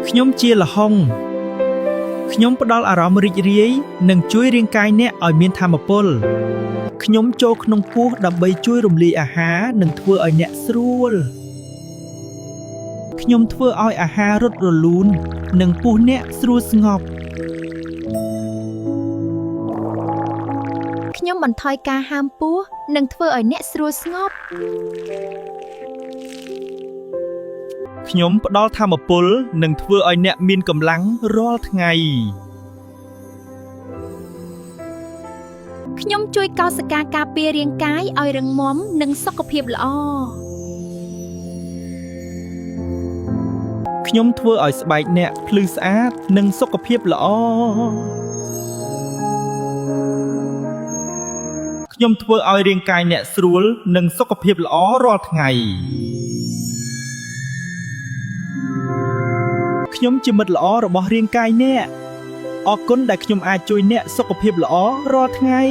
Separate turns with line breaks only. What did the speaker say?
ខ្ញុំជាលហុងខ្ញុំផ្ដល់អារម្មណ៍រីករាយនិងជួយរាងកាយអ្នកឲ្យមានថាមពលខ្ញុំចូលក្នុងពោះដើម្បីជួយរំលាយអាហារនិងធ្វើឲ្យអ្នកស្រួលខ្ញុំធ្វើឲ្យអាហាររត់រលូននិងពោះអ្នកស្រួលស្ងប់
ខ្ញុំបន្ថយការហាមពោះនិងធ្វើឲ្យអ្នកស្រួលស្ងប់
ខ្ញុំផ្ដល់ថាមពលនិងធ្វើឲ្យអ្នកមានកម្លាំងរាល់ថ្ងៃ
ខ្ញុំជួយកោសិកាការពាររាងកាយឲ្យរឹងមាំនិងសុខភាពល្អ
ខ្ញុំធ្វើឲ្យស្បែកអ្នកភ្លឺស្អាតនិងសុខភាពល្អខ្ញុំធ្វើឲ្យរាងកាយអ្នកស្រួលនិងសុខភាពល្អរាល់ថ្ងៃខ្ញុំជាមិត្តល្អរបស់រាងកាយអ្នកអរគុណដែលខ្ញុំអាចជួយអ្នកសុខភាពល្អរាល់ថ្ងៃ